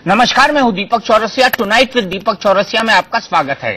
नमस्कार, मैं हूं दीपक चौरसिया। टुनाइट विद दीपक चौरसिया में आपका स्वागत है।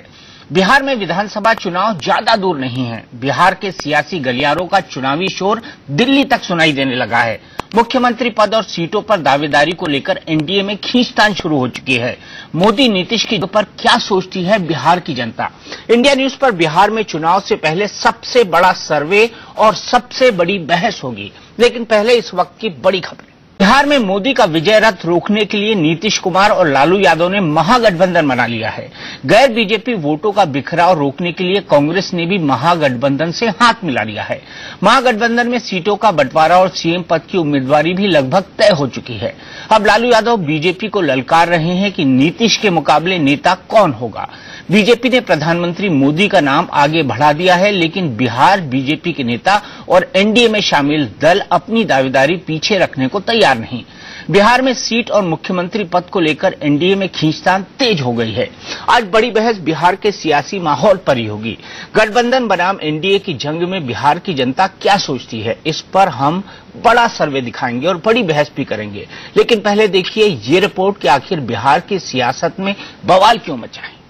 बिहार में विधानसभा चुनाव ज्यादा दूर नहीं है। बिहार के सियासी गलियारों का चुनावी शोर दिल्ली तक सुनाई देने लगा है। मुख्यमंत्री पद और सीटों पर दावेदारी को लेकर एनडीए में खींचतान शुरू हो चुकी है। मोदी नीतीश की पर क्या सोचती है बिहार की जनता? इंडिया न्यूज पर बिहार में चुनाव से पहले सबसे बड़ा सर्वे और सबसे बड़ी बहस होगी, लेकिन पहले इस वक्त की बड़ी खबर। बिहार में मोदी का विजय रथ रोकने के लिए नीतीश कुमार और लालू यादव ने महागठबंधन बना लिया है। गैर बीजेपी वोटों का बिखराव रोकने के लिए कांग्रेस ने भी महागठबंधन से हाथ मिला लिया है। महागठबंधन में सीटों का बंटवारा और सीएम पद की उम्मीदवारी भी लगभग तय हो चुकी है। अब लालू यादव बीजेपी को ललकार रहे हैं कि नीतीश के मुकाबले नेता कौन होगा। बीजेपी ने प्रधानमंत्री मोदी का नाम आगे बढ़ा दिया है, लेकिन बिहार बीजेपी के नेता और एनडीए में शामिल दल अपनी दावेदारी पीछे रखने को तैयार नहीं। बिहार में सीट और मुख्यमंत्री पद को लेकर एनडीए में खींचतान तेज हो गई है। आज बड़ी बहस बिहार के सियासी माहौल पर ही होगी। गठबंधन बनाम एनडीए की जंग में बिहार की जनता क्या सोचती है, इस पर हम बड़ा सर्वे दिखाएंगे और बड़ी बहस भी करेंगे। लेकिन पहले देखिए ये रिपोर्ट कि आखिर बिहार की सियासत में बवाल क्यों मचा है।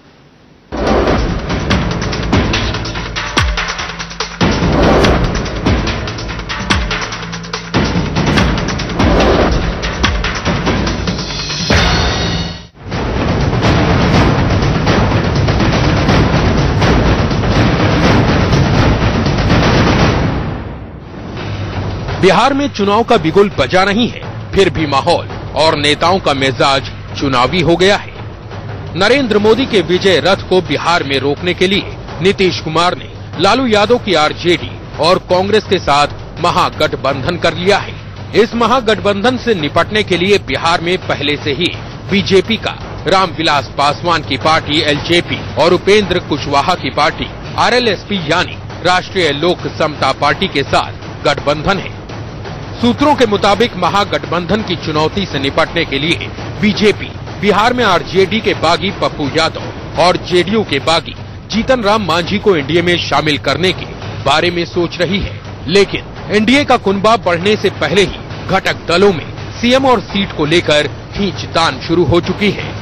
बिहार में चुनाव का बिगुल बजा नहीं है, फिर भी माहौल और नेताओं का मिजाज चुनावी हो गया है। नरेंद्र मोदी के विजय रथ को बिहार में रोकने के लिए नीतीश कुमार ने लालू यादव की आरजेडी और कांग्रेस के साथ महागठबंधन कर लिया है। इस महागठबंधन से निपटने के लिए बिहार में पहले से ही बीजेपी का रामविलास पासवान की पार्टी एलजेपी और उपेंद्र कुशवाहा की पार्टी आरएलएसपी यानी राष्ट्रीय लोक समता पार्टी के साथ गठबंधन है। सूत्रों के मुताबिक महागठबंधन की चुनौती से निपटने के लिए बीजेपी बिहार में आरजेडी के बागी पप्पू यादव और जेडीयू के बागी जीतन राम मांझी को एनडीए में शामिल करने के बारे में सोच रही है। लेकिन एनडीए का कुनबा बढ़ने से पहले ही घटक दलों में सीएम और सीट को लेकर खींचतान शुरू हो चुकी है।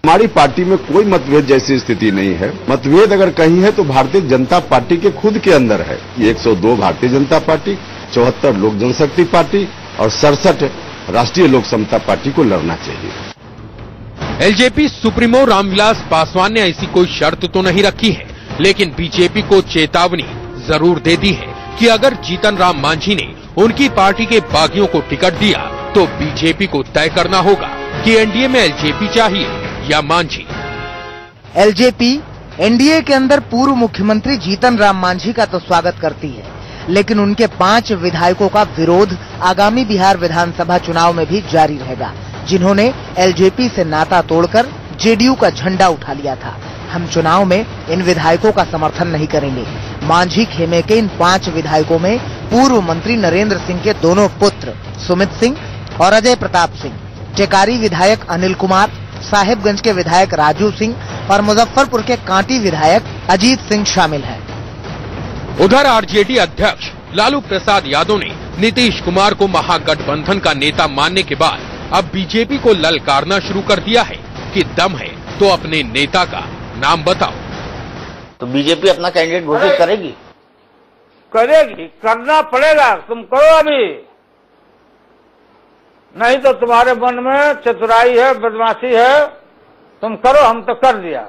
हमारी पार्टी में कोई मतभेद जैसी स्थिति नहीं है। मतभेद अगर कहीं है तो भारतीय जनता पार्टी के खुद के अंदर है। 102 भारतीय जनता पार्टी, 74 लोक जनशक्ति पार्टी और 67 राष्ट्रीय लोक समता पार्टी को लड़ना चाहिए। एलजेपी सुप्रीमो रामविलास पासवान ने ऐसी कोई शर्त तो नहीं रखी है, लेकिन बीजेपी को चेतावनी जरूर दे दी है कि अगर जीतन राम मांझी ने उनकी पार्टी के बागियों को टिकट दिया तो बीजेपी को तय करना होगा कि एनडीए में एलजेपी चाहिए या मांझी। एलजेपी एनडीए के अंदर पूर्व मुख्यमंत्री जीतन राम मांझी का तो स्वागत करती है, लेकिन उनके 5 विधायकों का विरोध आगामी बिहार विधानसभा चुनाव में भी जारी रहेगा, जिन्होंने एलजेपी से नाता तोड़कर जेडीयू का झंडा उठा लिया था। हम चुनाव में इन विधायकों का समर्थन नहीं करेंगे। मांझी खेमे के इन 5 विधायकों में पूर्व मंत्री नरेंद्र सिंह के दोनों पुत्र सुमित सिंह और अजय प्रताप सिंह, टेकारी विधायक अनिल कुमार, साहेबगंज के विधायक राजू सिंह और मुजफ्फरपुर के कांटी विधायक अजीत सिंह शामिल हैं। उधर आरजेडी अध्यक्ष लालू प्रसाद यादव ने नीतीश कुमार को महागठबंधन का नेता मानने के बाद अब बीजेपी को ललकारना शुरू कर दिया है कि दम है तो अपने नेता का नाम बताओ। तो बीजेपी अपना कैंडिडेट घोषित करेगी? करेगी, करना पड़ेगा। तुम करो अभी, नहीं तो तुम्हारे मन में चतुराई है, बदमाशी है, तुम करो। हम तो कर दिया।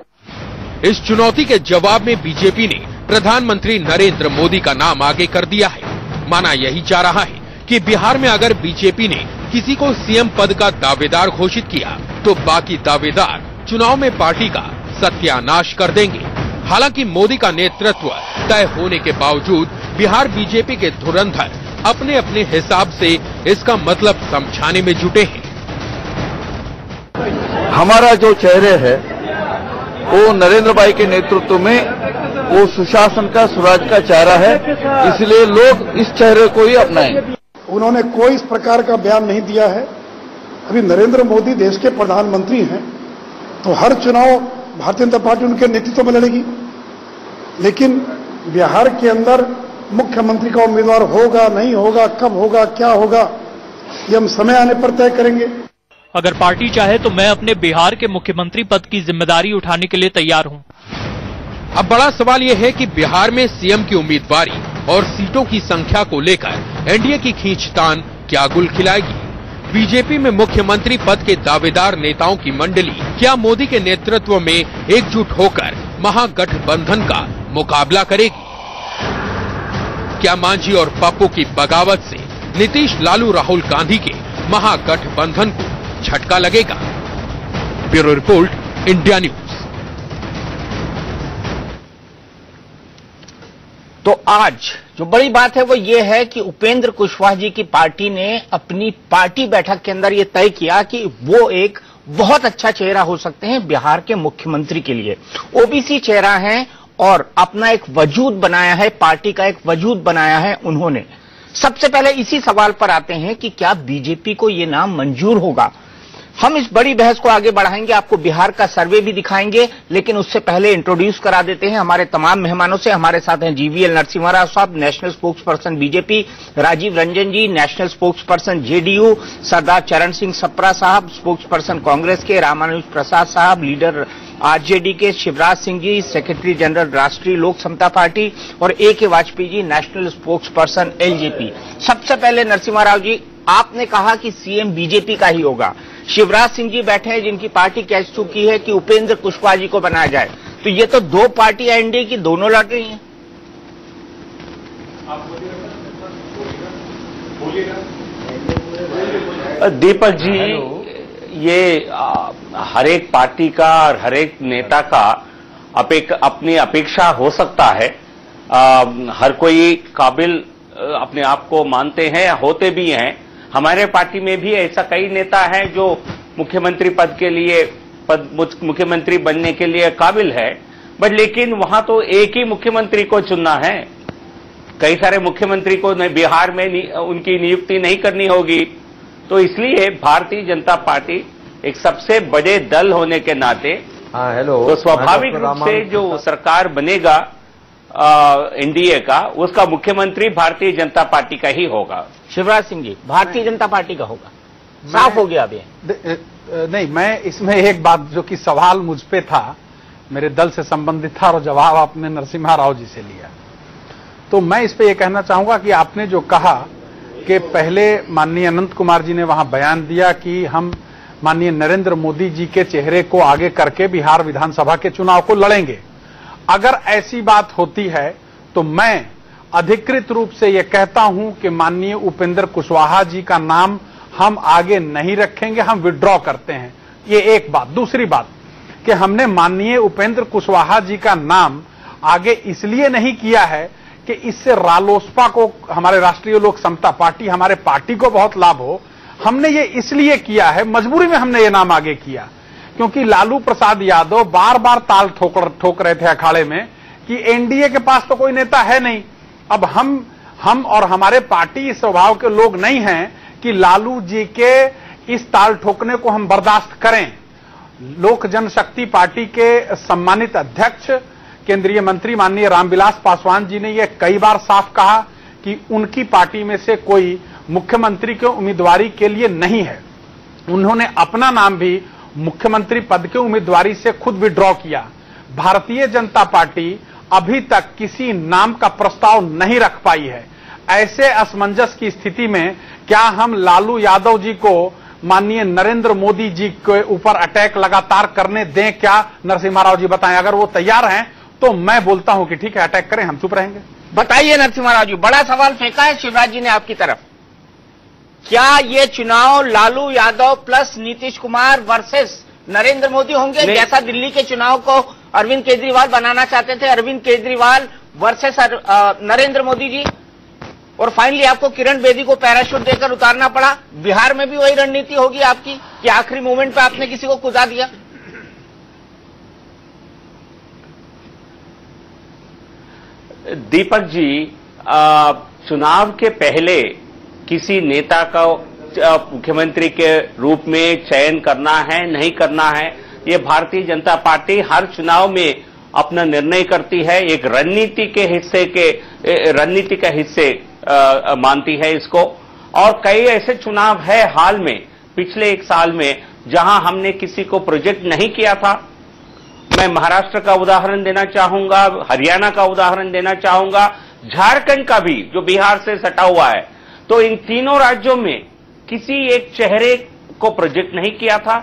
इस चुनौती के जवाब में बीजेपी ने प्रधानमंत्री नरेंद्र मोदी का नाम आगे कर दिया है। माना यही जा रहा है कि बिहार में अगर बीजेपी ने किसी को सीएम पद का दावेदार घोषित किया तो बाकी दावेदार चुनाव में पार्टी का सत्यानाश कर देंगे। हालांकि मोदी का नेतृत्व तय होने के बावजूद बिहार बीजेपी के धुरंधर अपने अपने हिसाब से इसका मतलब समझाने में जुटे हैं। हमारा जो चेहरे है वो नरेंद्र भाई के नेतृत्व में वो सुशासन का, स्वराज का चेहरा है, इसलिए लोग इस चेहरे को ही अपनाएंगे। उन्होंने कोई इस प्रकार का बयान नहीं दिया है। अभी नरेंद्र मोदी देश के प्रधानमंत्री हैं, तो हर चुनाव भारतीय जनता पार्टी उनके नेतृत्व में लड़ेगी। लेकिन बिहार के अंदर मुख्यमंत्री का उम्मीदवार होगा, नहीं होगा, कब होगा, क्या होगा, ये हम समय आने पर तय करेंगे। अगर पार्टी चाहे तो मैं अपने बिहार के मुख्यमंत्री पद की जिम्मेदारी उठाने के लिए तैयार हूं। अब बड़ा सवाल यह है कि बिहार में सीएम की उम्मीदवारी और सीटों की संख्या को लेकर एनडीए की खींचतान क्या गुल खिलाएगी? बीजेपी में मुख्यमंत्री पद के दावेदार नेताओं की मंडली क्या मोदी के नेतृत्व में एकजुट होकर महागठबंधन का मुकाबला करेगी? क्या मांझी और पप्पू की बगावत से नीतीश, लालू, राहुल गांधी के महागठबंधन को झटका लगेगा? Bureau report, India news. तो आज जो बड़ी बात है वो ये है कि उपेंद्र कुशवाहा जी की पार्टी ने अपनी पार्टी बैठक के अंदर ये तय किया कि वो एक बहुत अच्छा चेहरा हो सकते हैं बिहार के मुख्यमंत्री के लिए। ओबीसी चेहरा है और अपना एक वजूद बनाया है, पार्टी का एक वजूद बनाया है उन्होंने। सबसे पहले इसी सवाल पर आते हैं कि क्या बीजेपी को ये नाम मंजूर होगा। हम इस बड़ी बहस को आगे बढ़ाएंगे, आपको बिहार का सर्वे भी दिखाएंगे, लेकिन उससे पहले इंट्रोड्यूस करा देते हैं हमारे तमाम मेहमानों से। हमारे साथ हैं जीवीएल नरसिम्हा राव साहब, national spokesperson BJP, Rajiv Ranjan ji, national spokesperson JDU, Sardar Charan Singh Sapra साहब, स्पोक्स पर्सन कांग्रेस के, रामानुज प्रसाद साहब, लीडर आरजेडी के, शिवराज सिंह जी, सेक्रेटरी जनरल राष्ट्रीय लोक समता पार्टी, और A K. Vajpayee ji, national spokes person LJP. सबसे पहले नरसिम्हा राव जी, आपने कहा कि सीएम बीजेपी का ही होगा। शिवराज सिंह जी बैठे हैं जिनकी पार्टी कह चुकी है कि उपेंद्र कुशवाहा जी को बनाया जाए, तो ये तो दो पार्टियां एनडीए की दोनों लड़ रही हैं। दीपक जी, ये हर एक पार्टी का और हर एक नेता का अपनी अपेक्षा हो सकता है। हर कोई काबिल अपने आप को मानते हैं, होते भी हैं। हमारे पार्टी में भी ऐसा कई नेता हैं जो मुख्यमंत्री पद के लिए मुख्यमंत्री बनने के लिए काबिल है, बट लेकिन वहां तो एक ही मुख्यमंत्री को चुनना है। कई सारे मुख्यमंत्री को बिहार में उनकी नियुक्ति नहीं करनी होगी। तो इसलिए भारतीय जनता पार्टी एक सबसे बड़े दल होने के नाते तो स्वाभाविक रूप से जो सरकार बनेगा एनडीए का, उसका मुख्यमंत्री भारतीय जनता पार्टी का ही होगा। शिवराज सिंह जी, भारतीय जनता पार्टी का होगा, साफ हो गया अभी। नहीं, मैं इसमें एक बात, जो कि सवाल मुझ पे था, मेरे दल से संबंधित था और जवाब आपने नरसिम्हा राव जी से लिया, तो मैं इस पे ये कहना चाहूंगा कि आपने जो कहा कि पहले माननीय अनंत कुमार जी ने वहां बयान दिया कि हम माननीय नरेंद्र मोदी जी के चेहरे को आगे करके बिहार विधानसभा के चुनाव को लड़ेंगे। अगर ऐसी बात होती है तो मैं अधिकृत रूप से यह कहता हूं कि माननीय उपेंद्र कुशवाहा जी का नाम हम आगे नहीं रखेंगे, हम विड्रॉ करते हैं। ये एक बात। दूसरी बात कि हमने माननीय उपेंद्र कुशवाहा जी का नाम आगे इसलिए नहीं किया है कि इससे रालोसपा को, हमारे राष्ट्रीय लोक समता पार्टी, हमारे पार्टी को बहुत लाभ हो। हमने ये इसलिए किया है, मजबूरी में हमने ये नाम आगे किया, क्योंकि लालू प्रसाद यादव बार बार ताल ठोक रहे थे अखाड़े में कि एनडीए के पास तो कोई नेता है नहीं। अब हम और हमारे पार्टी इस स्वभाव के लोग नहीं हैं कि लालू जी के इस ताल ठोकने को हम बर्दाश्त करें। लोक जनशक्ति पार्टी के सम्मानित अध्यक्ष केंद्रीय मंत्री माननीय रामविलास पासवान जी ने यह कई बार साफ कहा कि उनकी पार्टी में से कोई मुख्यमंत्री के उम्मीदवारी के लिए नहीं है। उन्होंने अपना नाम भी मुख्यमंत्री पद के उम्मीदवारी से खुद विड्रॉ किया। भारतीय जनता पार्टी अभी तक किसी नाम का प्रस्ताव नहीं रख पाई है। ऐसे असमंजस की स्थिति में क्या हम लालू यादव जी को माननीय नरेंद्र मोदी जी के ऊपर अटैक लगातार करने दें? क्या नरसिम्हा राव जी बताएं। अगर वो तैयार हैं तो मैं बोलता हूं कि ठीक है, अटैक करें, हम चुप रहेंगे। बताइए नरसिम्हा राव जी, बड़ा सवाल फेंका है शिवराज जी ने आपकी तरफ। क्या ये चुनाव लालू यादव प्लस नीतीश कुमार वर्सेस नरेंद्र मोदी होंगे, जैसा दिल्ली के चुनाव को अरविंद केजरीवाल बनाना चाहते थे? अरविंद केजरीवाल वर्सेस नरेंद्र मोदी जी, और फाइनली आपको किरण बेदी को पैराशूट देकर उतारना पड़ा। बिहार में भी वही रणनीति होगी आपकी कि आखिरी मोमेंट पे आपने किसी को कूदा दिया? दीपक जी, चुनाव के पहले किसी नेता का मुख्यमंत्री के रूप में चयन करना है नहीं करना है, ये भारतीय जनता पार्टी हर चुनाव में अपना निर्णय करती है। एक रणनीति का हिस्से मानती है इसको। और कई ऐसे चुनाव है हाल में पिछले एक साल में जहां हमने किसी को प्रोजेक्ट नहीं किया था। मैं महाराष्ट्र का उदाहरण देना चाहूंगा, हरियाणा का उदाहरण देना चाहूंगा, झारखंड का भी जो बिहार से सटा हुआ है। तो इन तीनों राज्यों में किसी एक चेहरे को प्रोजेक्ट नहीं किया था।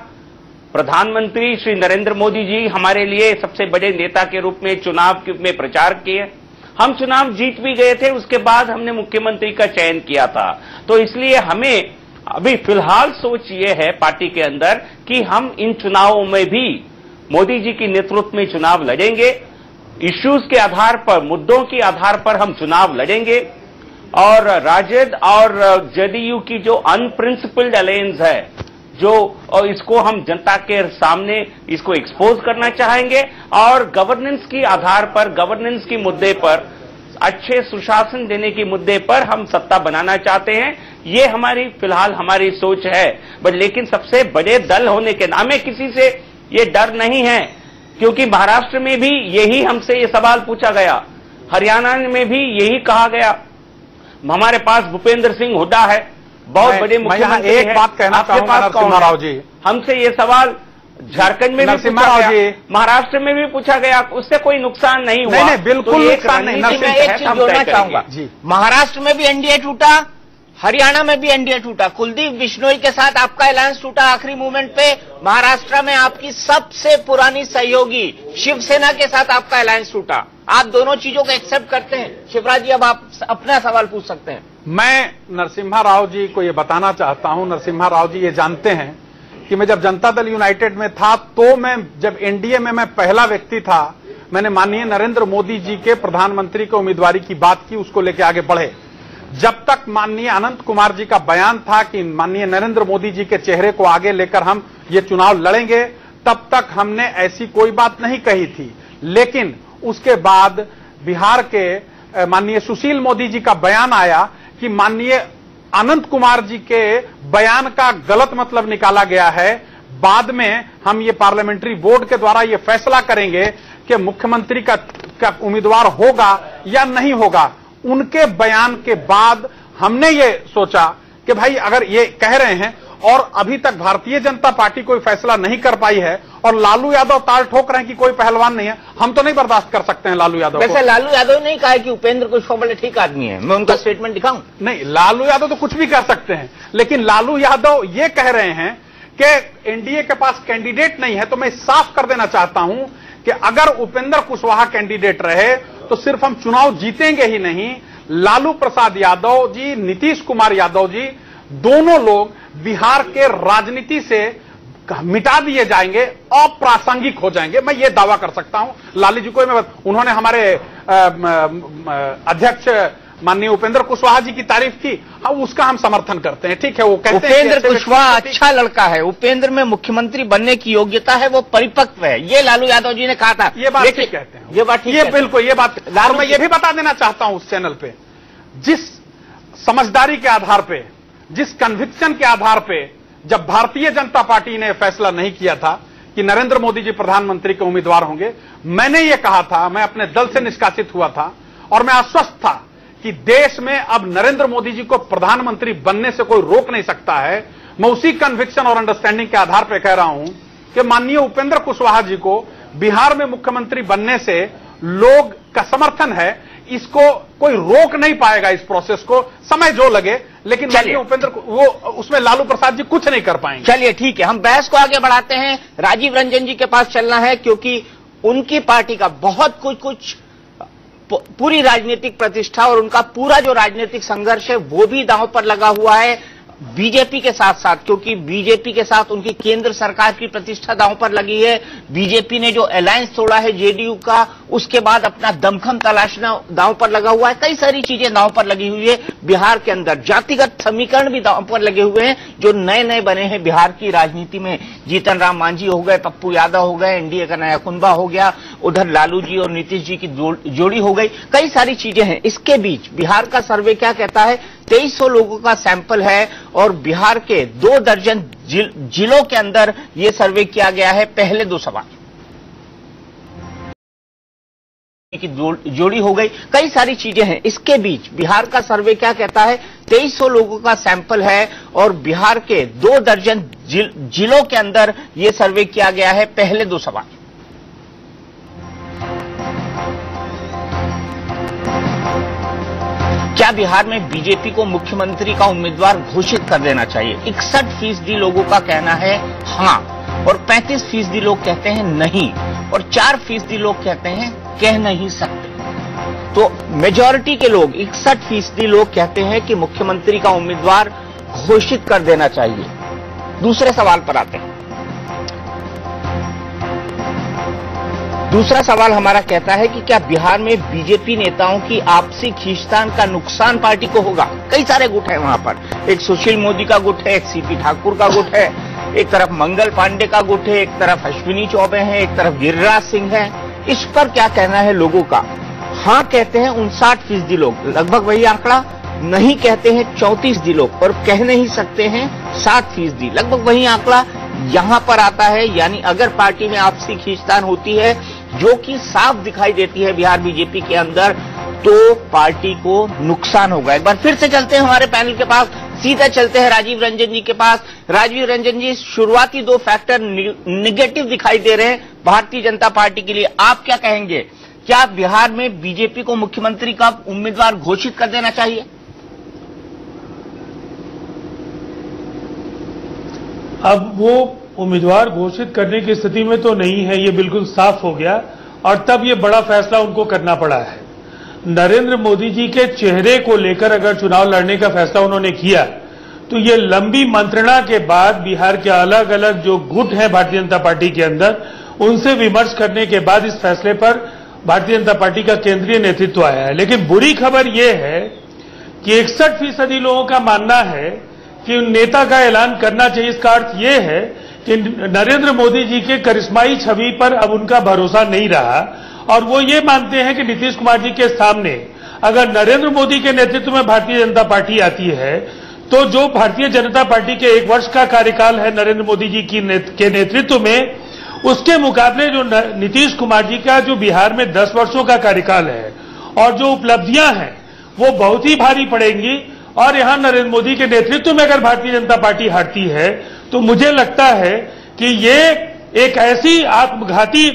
प्रधानमंत्री श्री नरेंद्र मोदी जी हमारे लिए सबसे बड़े नेता के रूप में चुनाव में प्रचार किए। हम चुनाव जीत भी गए थे, उसके बाद हमने मुख्यमंत्री का चयन किया था। तो इसलिए हमें अभी फिलहाल सोच ये है पार्टी के अंदर कि हम इन चुनावों में भी मोदी जी की नेतृत्व में चुनाव लड़ेंगे। इश्यूज के आधार पर, मुद्दों के आधार पर हम चुनाव लड़ेंगे। और राजद और जदयू की जो अनप्रिंसिपल्ड अलायंस है, जो इसको हम जनता के सामने इसको एक्सपोज करना चाहेंगे और गवर्नेंस के आधार पर, गवर्नेंस के मुद्दे पर, अच्छे सुशासन देने के मुद्दे पर हम सत्ता बनाना चाहते हैं। ये हमारी फिलहाल हमारी सोच है। बट लेकिन सबसे बड़े दल होने के नामे किसी से ये डर नहीं है, क्योंकि महाराष्ट्र में भी यही हमसे ये सवाल पूछा गया, हरियाणा में भी यही कहा गया। हमारे पास भूपेंद्र सिंह हुड्डा है, बहुत बड़े मुख्यमंत्री हैं। एक बात कहना चाहूंगा नरसिम्हा राव जी, हमसे ये सवाल झारखंड में भी पूछा गया, महाराष्ट्र में भी पूछा गया, उससे कोई नुकसान नहीं हुआ। नहीं, बिल्कुल नुकसान नहीं। मैं एक चीज जोड़ना चाहूंगा, महाराष्ट्र में भी एनडीए टूटा, हरियाणा में भी एनडीए टूटा, कुलदीप बिश्नोई के साथ आपका अलायंस टूटा आखिरी मूवमेंट पे। महाराष्ट्र में आपकी सबसे पुरानी सहयोगी शिवसेना के साथ आपका अलायंस टूटा। आप दोनों चीजों को एक्सेप्ट करते हैं? शिवराज जी, अब आप अपना सवाल पूछ सकते हैं। मैं नरसिम्हा राव जी को ये बताना चाहता हूं, नरसिम्हा राव जी ये जानते हैं कि मैं जब जनता दल यूनाइटेड में था, तो मैं जब एनडीए में मैं पहला व्यक्ति था, मैंने माननीय नरेंद्र मोदी जी के प्रधानमंत्री की उम्मीदवारी की बात की, उसको लेकर आगे बढ़े। जब तक माननीय अनंत कुमार जी का बयान था कि माननीय नरेंद्र मोदी जी के चेहरे को आगे लेकर हम ये चुनाव लड़ेंगे, तब तक हमने ऐसी कोई बात नहीं कही थी। लेकिन उसके बाद बिहार के माननीय सुशील मोदी जी का बयान आया कि माननीय अनंत कुमार जी के बयान का गलत मतलब निकाला गया है। बाद में हम ये पार्लियामेंट्री बोर्ड के द्वारा ये फैसला करेंगे कि मुख्यमंत्री का उम्मीदवार होगा या नहीं होगा। उनके बयान के बाद हमने ये सोचा कि भाई अगर ये कह रहे हैं और अभी तक भारतीय जनता पार्टी कोई फैसला नहीं कर पाई है और लालू यादव ताल ठोक रहे हैं कि कोई पहलवान नहीं है, हम तो नहीं बर्दाश्त कर सकते हैं लालू यादव को। वैसे लालू यादव ने कहा कि उपेंद्र कुशवाहा बड़े ठीक आदमी है, मैं उनका स्टेटमेंट दिखाऊं? नहीं, लालू यादव तो कुछ भी कर सकते हैं, लेकिन लालू यादव ये कह रहे हैं कि एनडीए के पास कैंडिडेट नहीं है। तो मैं साफ कर देना चाहता हूं कि अगर उपेंद्र कुशवाहा कैंडिडेट रहे तो सिर्फ हम चुनाव जीतेंगे ही नहीं, लालू प्रसाद यादव जी, नीतीश कुमार यादव जी, दोनों लोग बिहार के राजनीति से मिटा दिए जाएंगे, अप्रासंगिक हो जाएंगे। मैं ये दावा कर सकता हूं। लालू जी को उन्होंने हमारे अध्यक्ष माननीय उपेंद्र कुशवाहा जी की तारीफ की, उसका हम समर्थन करते हैं। ठीक है, वो कहते हैं उपेंद्र कुशवाहा अच्छा लड़का है, उपेंद्र में मुख्यमंत्री बनने की योग्यता है, वो परिपक्व है, ये लालू यादव जी ने कहा था। ये बात ठीक कहते हैं, ये बात ठीक, ये बिल्कुल ये बात। और मैं ये भी बता देना चाहता हूं उस चैनल पे, जिस समझदारी के आधार पे, जिस कन्विक्शन के आधार पे जब भारतीय जनता पार्टी ने फैसला नहीं किया था कि नरेंद्र मोदी जी प्रधानमंत्री के उम्मीदवार होंगे, मैंने ये कहा था, मैं अपने दल से निष्कासित हुआ था और मैं आश्वस्त था कि देश में अब नरेंद्र मोदी जी को प्रधानमंत्री बनने से कोई रोक नहीं सकता है। मैं उसी कन्विक्शन और अंडरस्टैंडिंग के आधार पर कह रहा हूं कि माननीय उपेंद्र कुशवाहा जी को बिहार में मुख्यमंत्री बनने से लोग का समर्थन है, इसको कोई रोक नहीं पाएगा इस प्रोसेस को, समय जो लगे। लेकिन माननीय उपेंद्र वो उसमें लालू प्रसाद जी कुछ नहीं कर पाएंगे। चलिए ठीक है, हम बहस को आगे बढ़ाते हैं। राजीव रंजन जी के पास चलना है, क्योंकि उनकी पार्टी का बहुत कुछ पूरी राजनीतिक प्रतिष्ठा और उनका पूरा जो राजनीतिक संघर्ष है वो भी दांव पर लगा हुआ है बीजेपी के साथ साथ, क्योंकि बीजेपी के साथ उनकी केंद्र सरकार की प्रतिष्ठा दांव पर लगी है। बीजेपी ने जो अलायंस तोड़ा है जेडीयू का, उसके बाद अपना दमखम तलाशना दांव पर लगा हुआ है। कई सारी चीजें दांव पर लगी हुई है बिहार के अंदर। जातिगत समीकरण भी दांव पर लगे हुए हैं जो नए नए बने हैं बिहार की राजनीति में। जीतन राम मांझी हो गए, पप्पू यादव हो गए, एनडीए का नया कुनबा हो गया, उधर लालू जी और नीतीश जी की जोड़ी हो गई, कई सारी चीजें हैं। इसके बीच बिहार का सर्वे क्या कहता है? 2300 लोगों का सैंपल है और बिहार के 2 दर्जन जिलों के अंदर यह सर्वे किया गया है। पहले 2 सवाल की जोड़ी हो गई, कई सारी चीजें हैं। इसके बीच बिहार का सर्वे क्या कहता है? 2300 लोगों का सैंपल है और बिहार के 2 दर्जन जिलों के अंदर यह सर्वे किया गया है। पहले 2 सवाल, क्या बिहार में बीजेपी को मुख्यमंत्री का उम्मीदवार घोषित कर देना चाहिए? 61% लोगों का कहना है हां और 35% लोग कहते हैं नहीं और 4% लोग कहते हैं कह नहीं सकते। तो मेजॉरिटी के लोग 61% लोग कहते हैं कि मुख्यमंत्री का उम्मीदवार घोषित कर देना चाहिए। दूसरे सवाल पर आते हैं। दूसरा सवाल हमारा कहता है कि क्या बिहार में बीजेपी नेताओं की आपसी खींचतान का नुकसान पार्टी को होगा? कई सारे गुट है वहां पर, एक सुशील मोदी का गुट है, एक सीपी ठाकुर का गुट है, एक तरफ मंगल पांडे का गुट है, एक तरफ अश्विनी चौबे हैं, एक तरफ गिरिराज सिंह है। इस पर क्या कहना है लोगों का? हां कहते हैं 59% लोग, लगभग वही आंकड़ा। नहीं कहते हैं 34% लोग और कह नहीं सकते हैं 7%, लगभग वही आंकड़ा यहां पर आता है। यानी अगर पार्टी में आपसी खींचतान होती है, जो कि साफ दिखाई देती है बिहार बीजेपी के अंदर, तो पार्टी को नुकसान होगा। एक बार फिर से चलते हैं हमारे पैनल के पास, सीधा चलते हैं राजीव रंजन जी के पास। राजीव रंजन जी, शुरुआती 2 फैक्टर निगेटिव दिखाई दे रहे हैं भारतीय जनता पार्टी के लिए, आप क्या कहेंगे? क्या बिहार में बीजेपी को मुख्यमंत्री का उम्मीदवार घोषित कर देना चाहिए? अब वो उम्मीदवार घोषित करने की स्थिति में तो नहीं है, ये बिल्कुल साफ हो गया और तब ये बड़ा फैसला उनको करना पड़ा है। नरेंद्र मोदी जी के चेहरे को लेकर अगर चुनाव लड़ने का फैसला उन्होंने किया तो ये लंबी मंत्रणा के बाद बिहार के अलग अलग जो गुट हैं भारतीय जनता पार्टी के अंदर, उनसे विमर्श करने के बाद इस फैसले पर भारतीय जनता पार्टी का केंद्रीय नेतृत्व आया है। लेकिन बुरी खबर यह है कि 61% लोगों का मानना है कि नेता का ऐलान करना चाहिए। इसका अर्थ यह है कि नरेंद्र मोदी जी के करिश्माई छवि पर अब उनका भरोसा नहीं रहा और वो ये मानते हैं कि नीतीश कुमार जी के सामने अगर नरेंद्र मोदी के नेतृत्व में भारतीय जनता पार्टी आती है तो जो भारतीय जनता पार्टी के 1 वर्ष का कार्यकाल है नरेंद्र मोदी जी के नेतृत्व में, उसके मुकाबले जो नीतीश कुमार जी का जो बिहार में 10 वर्षों का कार्यकाल है और जो उपलब्धियां हैं वो बहुत ही भारी पड़ेंगी। और यहां नरेंद्र मोदी के नेतृत्व में अगर भारतीय जनता पार्टी हारती है तो मुझे लगता है कि ये एक ऐसी आत्मघाती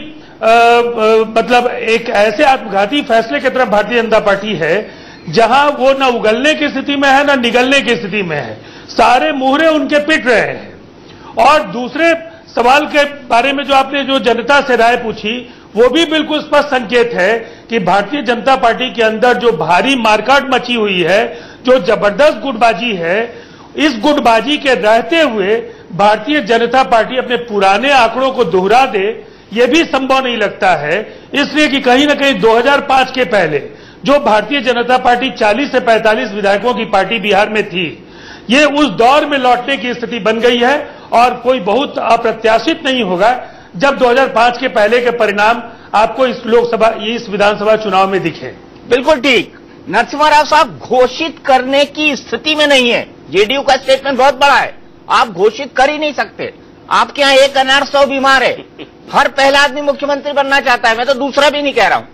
मतलब एक ऐसे आत्मघाती फैसले की तरफ भारतीय जनता पार्टी है जहां वो न उगलने की स्थिति में है न निगलने की स्थिति में है। सारे मुहरे उनके पिट रहे हैं। और दूसरे सवाल के बारे में जो आपने जो जनता से राय पूछी, वो भी बिल्कुल स्पष्ट संकेत है कि भारतीय जनता पार्टी के अंदर जो भारी मारकाट मची हुई है, जो जबरदस्त गुटबाजी है, इस गुटबाजी के रहते हुए भारतीय जनता पार्टी अपने पुराने आंकड़ों को दोहरा दे, यह भी संभव नहीं लगता है। इसलिए कि कहीं ना कहीं 2005 के पहले जो भारतीय जनता पार्टी 40 से 45 विधायकों की पार्टी बिहार में थी, ये उस दौर में लौटने की स्थिति बन गई है और कोई बहुत अप्रत्याशित नहीं होगा जब 2005 के पहले के परिणाम आपको इस विधानसभा चुनाव में दिखे। बिल्कुल ठीक। नरसिम्हा राव साहब, घोषित करने की स्थिति में नहीं है। जेडीयू का स्टेटमेंट बहुत बड़ा है, आप घोषित कर ही नहीं सकते। आपके यहां 1 अनार 100 बीमार है, हर पहला आदमी मुख्यमंत्री बनना चाहता है, मैं तो दूसरा भी नहीं कह रहा हूं।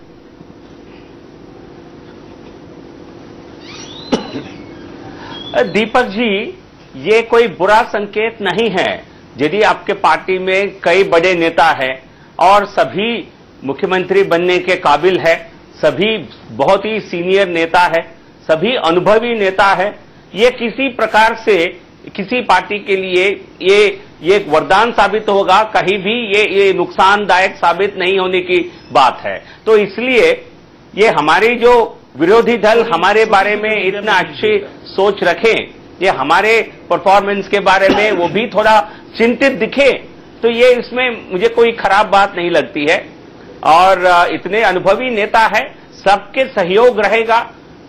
दीपक जी, ये कोई बुरा संकेत नहीं है यदि आपके पार्टी में कई बड़े नेता हैं और सभी मुख्यमंत्री बनने के काबिल है, सभी बहुत ही सीनियर नेता है, सभी अनुभवी नेता है। ये किसी प्रकार से किसी पार्टी के लिए ये एक वरदान साबित होगा, कहीं भी ये नुकसानदायक साबित नहीं होने की बात है। तो इसलिए ये हमारी जो विरोधी दल हमारे बारे में इतना अच्छी सोच रखें, ये हमारे परफॉर्मेंस के बारे में वो भी थोड़ा चिंतित दिखे, तो ये इसमें मुझे कोई खराब बात नहीं लगती है। और इतने अनुभवी नेता है, सबके सहयोग रहेगा,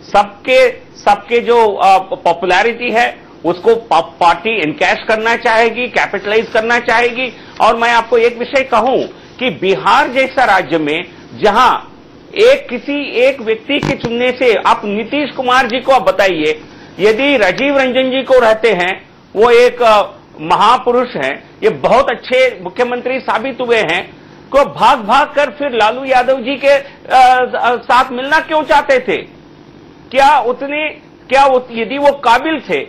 सबके जो पॉपुलैरिटी है उसको पार्टी इनकैश करना चाहेगी, कैपिटलाइज करना चाहेगी। और मैं आपको एक विषय कहूं कि बिहार जैसा राज्य में जहां किसी एक व्यक्ति के चुनने से, आप नीतीश कुमार जी को आप बताइए, यदि राजीव रंजन जी को रहते हैं, वो एक महापुरुष हैं, ये बहुत अच्छे मुख्यमंत्री साबित हुए हैं, को भाग भाग कर फिर लालू यादव जी के साथ मिलना क्यों चाहते थे? क्या वो, यदि वो काबिल थे,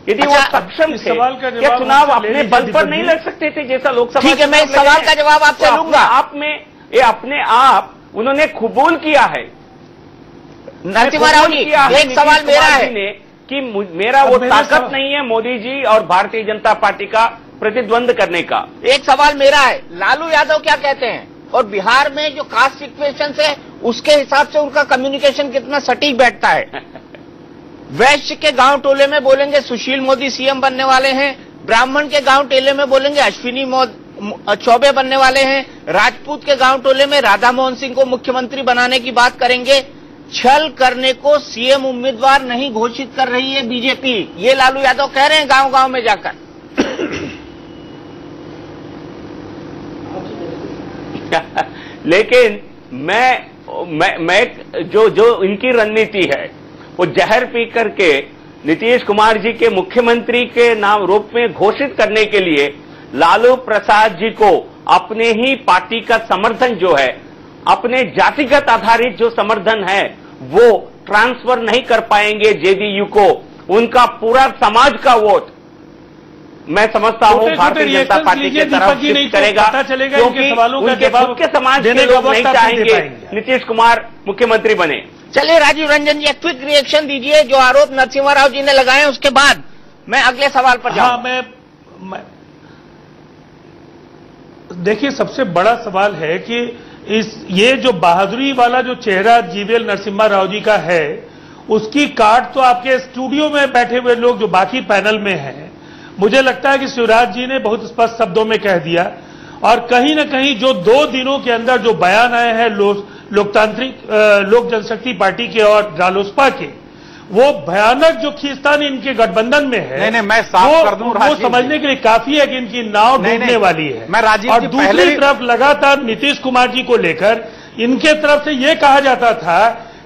यदि वो सक्षम थे, क्या चुनाव अपने बल पर नहीं लड़ सकते थे जैसा लोकसभा? ठीक है, मैं इस सवाल का जवाब आपसे लूंगा। आप में ये अपने आप उन्होंने कबूल किया है। नरसिम्हा राव जी, एक सवाल मेरा है कि मेरा वो ताकत नहीं है मोदी जी और भारतीय जनता पार्टी का प्रतिद्वंद करने का। एक सवाल मेरा है, लालू यादव क्या कहते हैं और बिहार में जो कास्ट इक्वेशन है उसके हिसाब से उनका कम्युनिकेशन कितना सटीक बैठता है? वैश्य के गांव टोले में बोलेंगे सुशील मोदी सीएम बनने वाले हैं, ब्राह्मण के गांव टोले में बोलेंगे अश्विनी चौबे बनने वाले हैं, राजपूत के गांव टोले में राधा मोहन सिंह को मुख्यमंत्री बनाने की बात करेंगे। छल करने को सीएम उम्मीदवार नहीं घोषित कर रही है बीजेपी, ये लालू यादव कह रहे हैं गांव गांव में जाकर। लेकिन मैं जो इनकी रणनीति है वो जहर पी करके नीतीश कुमार जी के मुख्यमंत्री के नाम रूप में घोषित करने के लिए लालू प्रसाद जी को अपने ही पार्टी का समर्थन जो है, अपने जातिगत आधारित जो समर्थन है वो ट्रांसफर नहीं कर पाएंगे जेडीयू को। उनका पूरा समाज का वोट मैं समझता हूं भारतीय जनता पार्टी की तरफ शिफ्ट करेगा, क्योंकि उनके खुद के समाज के लोग नहीं चाहेंगे नीतीश कुमार मुख्यमंत्री बने। चलिए राजीव रंजन जी, एक क्विक रिएक्शन दीजिए जो आरोप नरसिम्हा राव जी ने लगाए, उसके बाद मैं अगले सवाल पर जाऊं। मैं देखिए, सबसे बड़ा सवाल है कि ये जो बहादुरी वाला जो चेहरा जीवीएल नरसिम्हा राव जी का है, उसकी काट तो आपके स्टूडियो में बैठे हुए लोग जो बाकी पैनल में हैं, मुझे लगता है कि शिवराज जी ने बहुत स्पष्ट शब्दों में कह दिया। और कहीं ना कहीं जो 2 दिनों के अंदर जो बयान आए हैं लोकतांत्रिक लोक जनशक्ति पार्टी के और रालोसपा के, वो भयानक जो खींचतान इनके गठबंधन में है, नहीं, मैं साफ कर दूं, वो समझने के लिए काफी है कि इनकी नाव डूबने वाली है। मैं राजीव और दूसरी तरफ लगातार नीतीश कुमार जी को लेकर इनके तरफ से ये कहा जाता था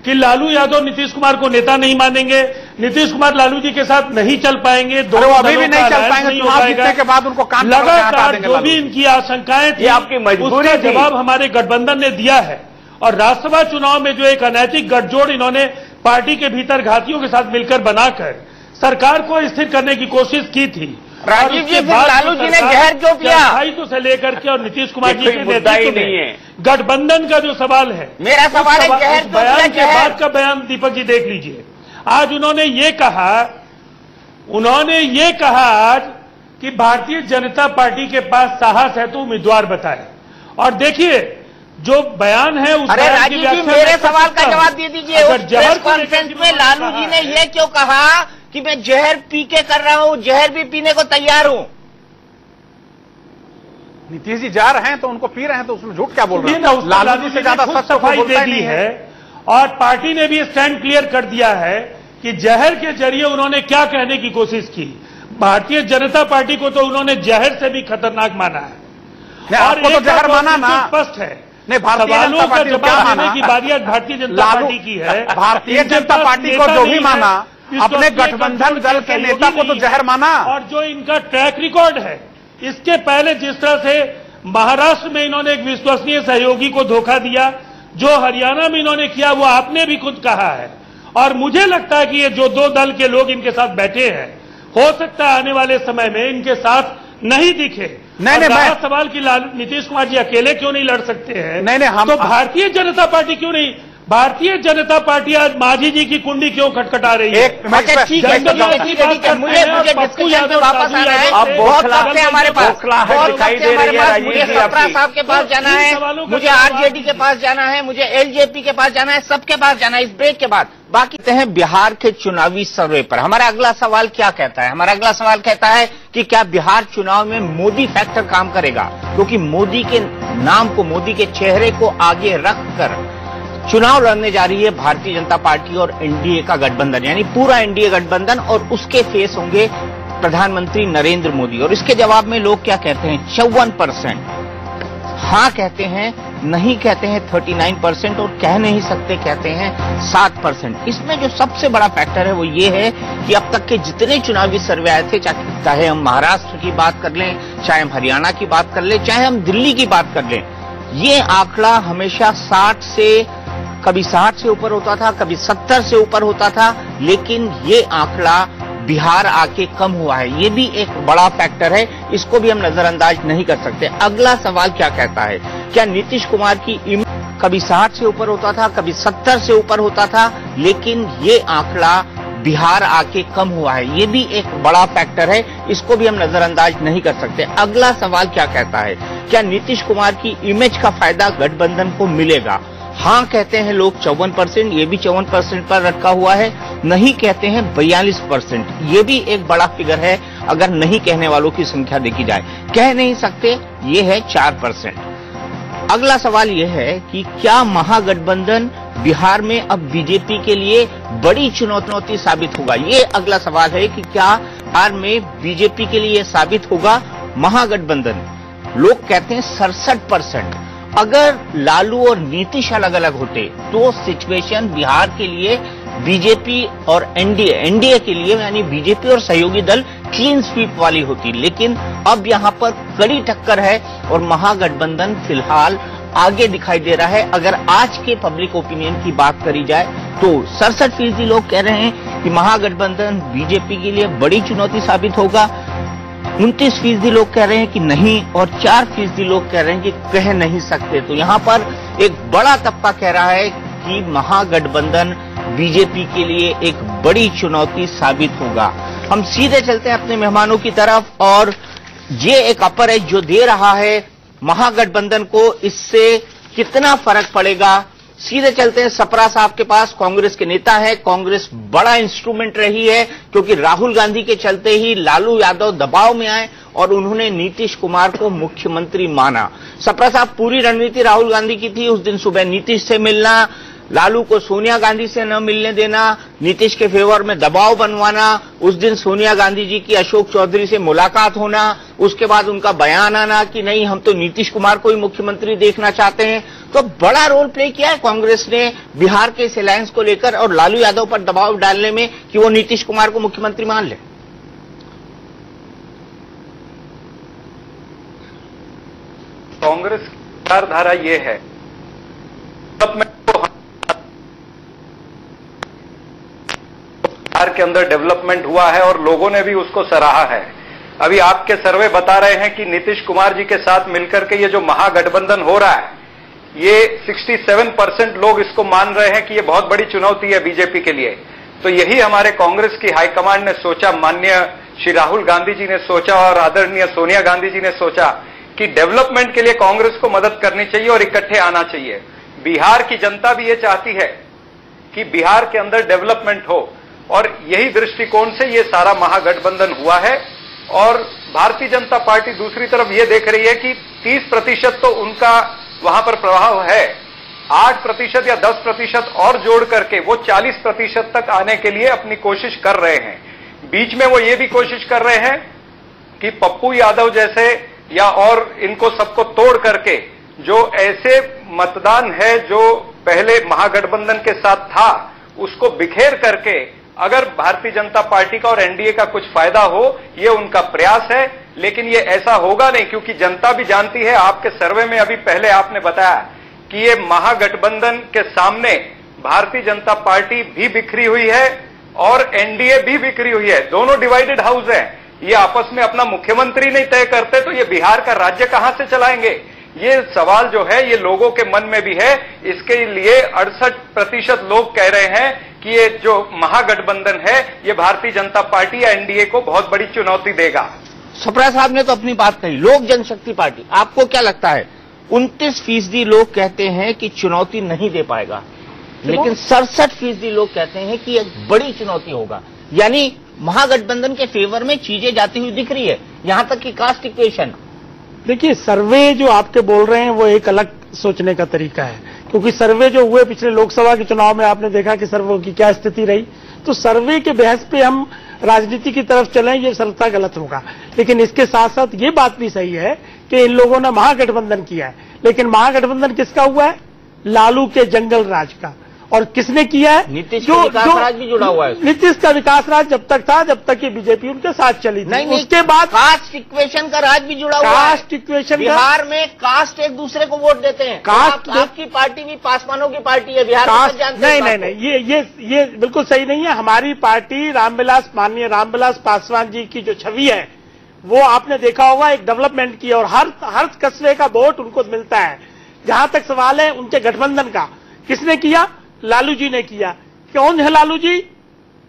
कि लालू यादव नीतीश कुमार को नेता नहीं मानेंगे, नीतीश कुमार लालू जी के साथ नहीं चल पाएंगे, दोनों अभी भी नहीं चल पाएंगे, चुनाव जीतने के बाद उनको काम लगातार जो भी इनकी आशंकाएं थी, आपकी मजबूरी उसका जवाब हमारे गठबंधन ने दिया है। और राज्यसभा चुनाव में जो एक अनैतिक गठजोड़ इन्होंने पार्टी के भीतर घातियों के साथ मिलकर बनाकर सरकार को स्थिर करने की कोशिश की थी। राजीव जी, फिर लालू जी ने जहर क्यों पिया? तो से लेकर के और नीतीश कुमार जी के नेतृत्व में गठबंधन का जो सवाल है, मेरा सवाल है जहर बयान के बाद का बयान दीपक जी देख लीजिए। आज उन्होंने ये कहा आज कि भारतीय जनता पार्टी के पास साहस है तो उम्मीदवार बताए। और देखिए जो बयान है उस अरे राजीव जी, मेरे सवाल का जवाब दे दीजिए। उस प्रेस कॉन्फ्रेंस में लालू जी ने यह क्यों कहा कि मैं जहर पी के कर रहा हूं, जहर भी पीने को तैयार हूं? नीतीश जी जा रहे हैं तो उनको पी रहे हैं, तो उसमें झूठ क्या बोल रहे हैं? लालू जी से ज्यादा सच सफाई दे दी है और पार्टी ने भी स्टैंड क्लियर कर दिया है कि जहर के जरिए उन्होंने क्या कहने की कोशिश की। भारतीय जनता पार्टी को तो उन्होंने जहर से भी खतरनाक माना है। और तो जहर माना ना, स्पष्ट है। नहीं, भारतीय जनता पार्टी को क्या माना की बारी आज भारतीय जनता पार्टी की है। भारतीय जनता पार्टी को जो भी माना, अपने गठबंधन दल के नेता को तो जहर माना। और जो इनका ट्रैक रिकॉर्ड है, इसके पहले जिस तरह से महाराष्ट्र में इन्होंने एक विश्वसनीय सहयोगी को धोखा दिया, जो हरियाणा में इन्होंने किया वो आपने भी खुद कहा है। और मुझे लगता है कि ये जो 2 दल के लोग इनके साथ बैठे हैं, हो सकता है आने वाले समय में इनके साथ नहीं दिखे। नहीं, सवाल की नीतीश कुमार जी अकेले क्यों नहीं लड़ सकते हैं? नहीं, हम तो भारतीय जनता पार्टी क्यों नहीं? भारतीय जनता पार्टी आज मांझी जी की कुंडी क्यों खटखटा रही है? मुझे डिस्कशन पे वापस आना है। बहुत वक्त है हमारे पास, मुझे सप्रा साहब के पास जाना है, मुझे आरजेडी के पास जाना है, मुझे एलजेपी के पास जाना है, सबके पास जाना है इस ब्रेक के बाद। बाकी हैं बिहार के चुनावी सर्वे पर हमारा अगला सवाल क्या कहता है? हमारा अगला सवाल कहता है कि क्या बिहार चुनाव में मोदी फैक्टर काम करेगा? क्योंकि मोदी के नाम को, मोदी के चेहरे को आगे रखकर चुनाव लड़ने जा रही है भारतीय जनता पार्टी और एनडीए का गठबंधन, यानी पूरा एनडीए गठबंधन, और उसके फेस होंगे प्रधानमंत्री नरेंद्र मोदी। और इसके जवाब में लोग क्या कहते हैं? 54% हाँ कहते हैं, नहीं कहते हैं 39%, और कह नहीं सकते कहते हैं 7%। इसमें जो सबसे बड़ा फैक्टर है वो ये है कि अब तक के जितने चुनावी सर्वे आए थे, चाहे हम महाराष्ट्र की बात कर लें, चाहे हम हरियाणा की बात कर लें, चाहे हम दिल्ली की बात कर लें, ये आंकड़ा हमेशा 60 से कभी 60 से ऊपर होता था, कभी 70 से ऊपर होता था, लेकिन ये आंकड़ा बिहार आके कम हुआ है। ये भी एक बड़ा फैक्टर है, इसको भी हम नजरअंदाज नहीं कर सकते। अगला सवाल क्या कहता है, क्या नीतीश कुमार की कभी 60 से ऊपर होता था, कभी 70 से ऊपर होता था, लेकिन ये आंकड़ा बिहार आके कम हुआ है। ये भी एक बड़ा फैक्टर है, इसको भी हम नजरअंदाज नहीं कर सकते। अगला सवाल क्या कहता है, क्या नीतीश कुमार की इमेज का फायदा गठबंधन को मिलेगा? हाँ कहते हैं लोग 54%, ये भी 54% पर रखा हुआ है। नहीं कहते हैं 42%, ये भी एक बड़ा फिगर है अगर नहीं कहने वालों की संख्या देखी जाए। कह नहीं सकते, ये है 4%। अगला सवाल यह है कि क्या महागठबंधन बिहार में अब बीजेपी के लिए बड़ी चुनौती साबित होगा? ये अगला सवाल है कि क्या बिहार में बीजेपी के लिए साबित होगा महागठबंधन? लोग कहते हैं 67%। अगर लालू और नीतीश अलग अलग होते तो सिचुएशन बिहार के लिए बीजेपी और एनडीए के लिए यानी बीजेपी और सहयोगी दल क्लीन स्वीप वाली होती, लेकिन अब यहां पर कड़ी टक्कर है और महागठबंधन फिलहाल आगे दिखाई दे रहा है। अगर आज के पब्लिक ओपिनियन की बात करी जाए तो 67% लोग कह रहे हैं कि महागठबंधन बीजेपी के लिए बड़ी चुनौती साबित होगा, 29% लोग कह रहे हैं कि नहीं, और 4% लोग कह रहे हैं कि कह नहीं सकते। तो यहां पर एक बड़ा तबका कह रहा है कि महागठबंधन बीजेपी के लिए एक बड़ी चुनौती साबित होगा। हम सीधे चलते हैं अपने मेहमानों की तरफ, और ये एक अपर एज जो दे रहा है महागठबंधन को, इससे कितना फर्क पड़ेगा। सीधे चलते हैं सपरा साहब के पास, कांग्रेस के नेता है। कांग्रेस बड़ा इंस्ट्रूमेंट रही है क्योंकि राहुल गांधी के चलते ही लालू यादव दबाव में आए और उन्होंने नीतीश कुमार को मुख्यमंत्री माना। सपरा साहब, पूरी रणनीति राहुल गांधी की थी उस दिन सुबह नीतीश से मिलना, लालू को सोनिया गांधी से न मिलने देना, नीतीश के फेवर में दबाव बनवाना, उस दिन सोनिया गांधी जी की अशोक चौधरी से मुलाकात होना, उसके बाद उनका बयान आना कि नहीं हम तो नीतीश कुमार को ही मुख्यमंत्री देखना चाहते हैं। तो बड़ा रोल प्ले किया है कांग्रेस ने बिहार के इस अलायंस को लेकर और लालू यादव पर दबाव डालने में कि वो नीतीश कुमार को मुख्यमंत्री मान ले। कांग्रेस की विचारधारा ये है, बिहार के अंदर डेवलपमेंट हुआ है और लोगों ने भी उसको सराहा है। अभी आपके सर्वे बता रहे हैं कि नीतीश कुमार जी के साथ मिलकर के ये जो महागठबंधन हो रहा है, ये 67% लोग इसको मान रहे हैं कि ये बहुत बड़ी चुनौती है बीजेपी के लिए। तो यही हमारे कांग्रेस की हाईकमांड ने सोचा, माननीय श्री राहुल गांधी जी ने सोचा और आदरणीय सोनिया गांधी जी ने सोचा कि डेवलपमेंट के लिए कांग्रेस को मदद करनी चाहिए और इकट्ठे आना चाहिए। बिहार की जनता भी ये चाहती है कि बिहार के अंदर डेवलपमेंट हो और यही दृष्टिकोण से ये सारा महागठबंधन हुआ है। और भारतीय जनता पार्टी दूसरी तरफ ये देख रही है कि 30% तो उनका वहां पर प्रभाव है, 8% या 10% और जोड़ करके वो 40% तक आने के लिए अपनी कोशिश कर रहे हैं। बीच में वो ये भी कोशिश कर रहे हैं कि पप्पू यादव जैसे या और इनको सबको तोड़ करके जो ऐसे मतदान है जो पहले महागठबंधन के साथ था उसको बिखेर करके अगर भारतीय जनता पार्टी का और एनडीए का कुछ फायदा हो, ये उनका प्रयास है। लेकिन ये ऐसा होगा नहीं, क्योंकि जनता भी जानती है। आपके सर्वे में अभी पहले आपने बताया कि ये महागठबंधन के सामने भारतीय जनता पार्टी भी बिखरी हुई है और एनडीए भी बिखरी हुई है, दोनों डिवाइडेड हाउस है। ये आपस में अपना मुख्यमंत्री नहीं तय करते तो ये बिहार का राज्य कहां से चलाएंगे? ये सवाल जो है ये लोगों के मन में भी है। इसके लिए 68% लोग कह रहे हैं कि ये जो महागठबंधन है ये भारतीय जनता पार्टी या एनडीए को बहुत बड़ी चुनौती देगा। सपरा साहब ने तो अपनी बात कही, लोक जनशक्ति पार्टी, आपको क्या लगता है? 29% लोग कहते हैं कि चुनौती नहीं दे पाएगा, लेकिन 67% लोग कहते हैं कि एक बड़ी चुनौती होगा। यानी महागठबंधन के फेवर में चीजें जाती हुई दिख रही है, यहां तक कि कास्ट इक्वेशन। देखिए, सर्वे जो आपके बोल रहे हैं वो एक अलग सोचने का तरीका है, क्योंकि सर्वे जो हुए पिछले लोकसभा के चुनाव में आपने देखा कि सर्वे की क्या स्थिति रही। तो सर्वे के बहस पे हम राजनीति की तरफ चलें ये सर्वथा गलत होगा। लेकिन इसके साथ साथ ये बात भी सही है कि इन लोगों ने महागठबंधन किया है, लेकिन महागठबंधन किसका हुआ है? लालू के जंगल राज का। और किसने किया है? नीतीश का विकास राज भी जुड़ा हुआ है। नीतीश का विकास राज जब तक था, जब तक ये बीजेपी उनके साथ चली थी। नहीं, उसके बाद कास्ट इक्वेशन का राज भी जुड़ा हुआ है। कास्ट इक्वेशन, बिहार में कास्ट एक दूसरे को वोट देते हैं। कास्ट आपकी पार्टी भी पासवानों की पार्टी है बिहार में, नहीं, ये बिल्कुल सही नहीं है। हमारी पार्टी माननीय रामविलास पासवान जी की जो छवि है, वो आपने देखा होगा, एक डेवलपमेंट की, और हर कस्बे का वोट उनको मिलता है। जहां तक सवाल है उनके गठबंधन का, किसने किया? लालू जी ने किया। कौन है लालू जी?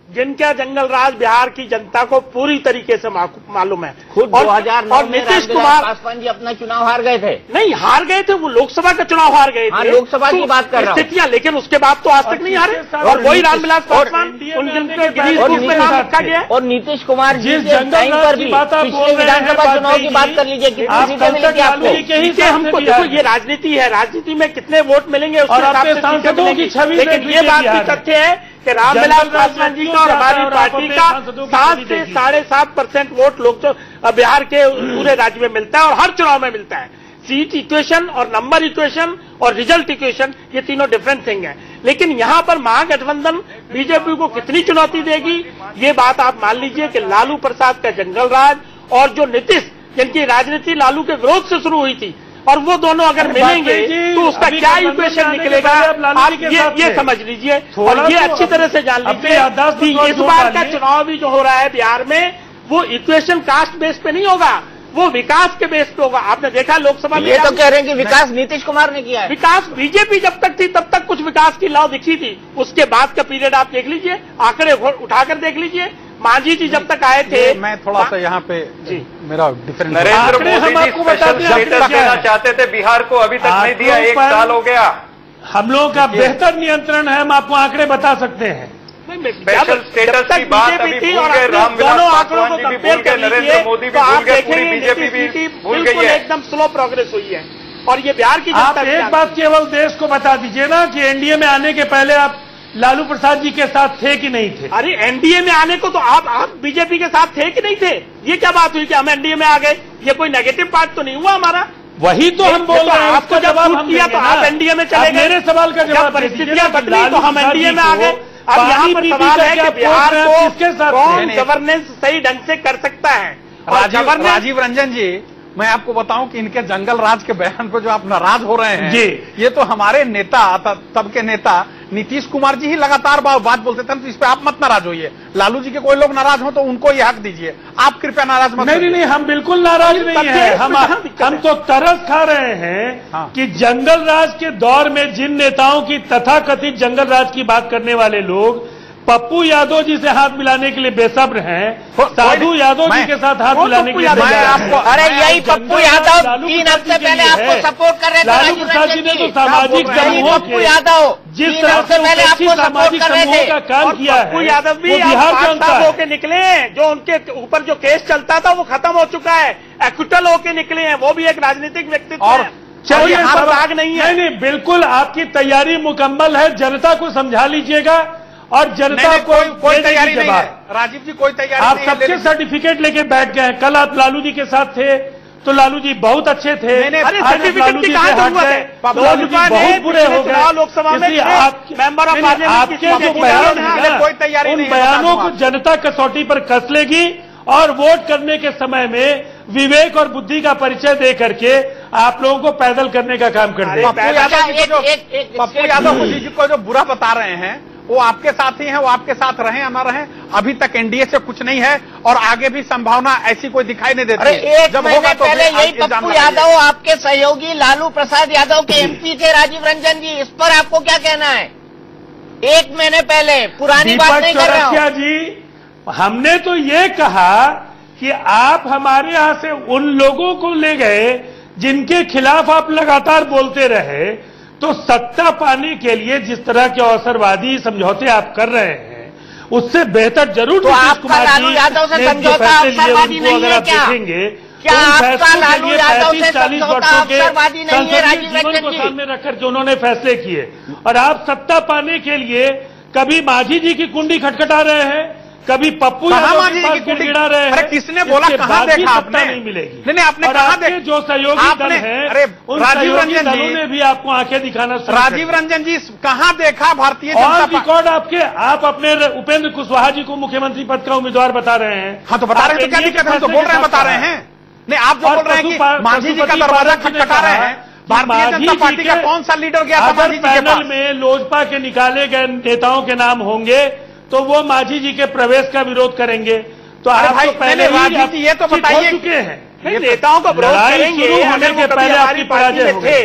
जिनका जंगल राज बिहार की जनता को पूरी तरीके से मालूम है। खुद 2009 में नीतीश कुमार पासवान जी अपना चुनाव हार गए थे। नहीं हार गए थे, वो लोकसभा का चुनाव हार गए थे। लोकसभा की बात कर रहा हूं। स्थितियां, लेकिन उसके बाद तो आज तक नहीं हारे। और वही रामविलास पासवान में नाम रखा गया। और नीतीश कुमार जी के टाइम पर भी पिछले विधानसभा चुनाव की बात कर लीजिए, कितनी सीटें मिली थी आपको? हमको देखो, ये राजनीति है, राजनीति में कितने वोट मिलेंगे उसके हिसाब से सांसदों की छवि। लेकिन ये बात भी तथ्य है कि रामविलास पासवान जी का और हमारी पार्टी का 7 से 7.5% वोट लोग बिहार के पूरे राज्य में मिलता है, और हर चुनाव में मिलता है। सीट इक्वेशन और नंबर इक्वेशन और रिजल्ट इक्वेशन, ये तीनों डिफरेंट थिंग है। लेकिन यहां पर महागठबंधन बीजेपी को कितनी चुनौती देगी, ये बात आप मान लीजिए कि लालू प्रसाद का जंगल राज और जो नीतीश, जिनकी राजनीति लालू के विरोध से शुरू हुई थी, और वो दोनों अगर मिलेंगे तो उसका क्या इक्वेशन निकलेगा, आप ये समझ लीजिए। और ये अच्छी तरह से जान लीजिए कि इस बार का चुनाव भी जो हो रहा है बिहार में, वो इक्वेशन कास्ट बेस पे नहीं होगा, वो विकास के बेस पे होगा। आपने देखा लोकसभा में, ये तो कह रहे हैं कि विकास नीतीश कुमार ने किया है। विकास बीजेपी जब तक थी तब तक कुछ विकास की लाव दिखी थी। उसके बाद का पीरियड आप देख लीजिए, आंकड़े उठाकर देख लीजिए। मांझी जी जब तक आए थे, मैं थोड़ा सा यहाँ पे मेरा difference, Narendra Modi ji special status देना चाहते थे बिहार को, अभी तक नहीं दिया, 1 साल हो गया। हम लोगों का बेहतर नियंत्रण है, हम आपको आंकड़े बता सकते हैं। स्पेशल स्टेटस की बात अभी भूल गए, रामविलास पासवान जी भी भूल गए, नरेंद्र मोदी भी भूल गए, पूरी बीजेपी भी भूल गई है। एकदम स्लो प्रोग्रेस हुई है। और ये बिहार की आप एक बात केवल देश को बता दीजिए ना कि एनडीए में आने के पहले आप लालू प्रसाद जी के साथ थे कि नहीं थे? अरे एनडीए में आने को तो आप बीजेपी के साथ थे कि नहीं थे? ये क्या बात हुई कि हम एनडीए में आ गए? ये कोई नेगेटिव पार्ट तो नहीं हुआ हमारा। वही तो हम बोल रहे हैं, आपको जब छूट किया तो आप एनडीए में चले गए। मेरे सवाल का जवाब, परिस्थितियां बदली तो हम एनडीए में आ गए। अब यहाँ पर सवाल है कि बिहार को कौन गवर्नेंस सही ढंग से कर सकता है। राजीव रंजन जी, मैं आपको बताऊं कि इनके जंगल राज के बयान पर जो आप नाराज हो रहे हैं, ये तो हमारे नेता, तब के नेता नीतीश कुमार जी ही लगातार बात बोलते थे, तो इस पे आप मत नाराज होइए। लालू जी के कोई लोग नाराज हो तो उनको ये हक दीजिए, आप कृपया नाराज मत। नहीं, हम बिल्कुल नाराज नहीं है। हम तो तरस खा रहे हैं कि जंगल राज के दौर में जिन नेताओं की तथाकथित जंगल राज की बात करने वाले लोग पप्पू यादव जी से हाथ मिलाने के लिए बेसब्र हैं, साधु यादव जी के साथ हाथ मिलाने के लिए आपको, अरे यही पप्पू यादव 3 हफ्ते पहले आपको सपोर्ट कर रहे थे। लालू प्रसाद जी ने तो सामाजिक समूहों पप्पू यादव जिस तरह से पहले आपको सामाजिक समूहों का काम किया है, पप्पू यादव भी बिहार के होके निकले हैं। जो उनके ऊपर जो केस चलता था वो खत्म हो चुका है, एक्विटल होके निकले हैं, वो भी एक राजनीतिक व्यक्तित्व है। चलिए, राग नहीं है। नहीं, बिल्कुल आपकी तैयारी मुकम्मल है, जनता को समझा लीजिएगा और जनता को कोई तैयारी नहीं है। राजीव जी, कोई तैयारी आप सबके सर्टिफिकेट लेके बैठ गए। कल आप लालू जी के साथ थे तो लालू जी बहुत अच्छे थे। अरे सर्टिफिकेट की कहां जरूरत है? लालू जी बहुत बुरे हो गए। लोकसभा में मेंबर ऑफ आपके जो बयान है, कोई तैयारी उन बयानों को जनता कसौटी पर कस लेगी और वोट करने के समय में विवेक और बुद्धि का परिचय दे करके आप लोगों को पैदल करने का काम कर देगा। पप्पू यादव जी को जो बुरा बता रहे हैं वो आपके साथ ही हैं, वो आपके साथ रहें या ना रहें, अभी तक एनडीए से कुछ नहीं है और आगे भी संभावना ऐसी कोई दिखाई नहीं देती। अरे एक महीने पहले यही पप्पू यादव आपके सहयोगी लालू प्रसाद यादव के एमपी थे राजीव रंजन जी, इस पर आपको क्या कहना है? 1 महीने पहले, पुरानी बात नहीं कर रहा हूं। जी, हमने तो ये कहा कि आप हमारे यहां से उन लोगों को ले गए जिनके खिलाफ आप लगातार बोलते रहे, तो सत्ता पाने के लिए जिस तरह के अवसरवादी समझौते आप कर रहे हैं उससे बेहतर जरूर तो आपका लालू यादव से समझौता अवसरवादी नहीं है क्या? क्या आपका लालू यादव से समझौता अवसरवादी नहीं है? राजीव रंजन जी, सामने रखकर जो उन्होंने फैसले किए, और आप सत्ता पाने के लिए कभी मांझी जी की कुंडी खटखटा रहे हैं, कभी पप्पू यादव के पास गिड़गिड़ा रहे हैं। अरे किसने बोला, कहां देखा आपने? नहीं मिलेगी। नहीं आपने कहां देखा? जो सहयोगी दल है, अरे राजीव रंजन दलों ने भी आपको आंखें दिखाना शुरू राजीव रंजन जी कहां देखा भारतीय जनता पार्टी? रिकॉर्ड आपके, आप अपने उपेंद्र कुशवाहा जी को मुख्यमंत्री पद का उम्मीदवार बता रहे हैं। हाँ तो बता रहे हैं, तो क्या दिक्कत है? तो बोल रहे हैं, बता रहे हैं। नहीं आप जो बोल रहे हैं कि मांझी जी का दरवाजा खटखटा रहे हैं, भारतीय जनता पार्टी का कौन सा लीडर गया था मांझी जी के पास? में लोजपा के निकाले गए नेताओं के नाम होंगे तो वो मांझी जी के प्रवेश का विरोध करेंगे। तो आप तो पहले राजनीति ये तो बताइए चुके हैं, नेताओं को विरोध करेंगे होने के पहले आपकी पराजय थे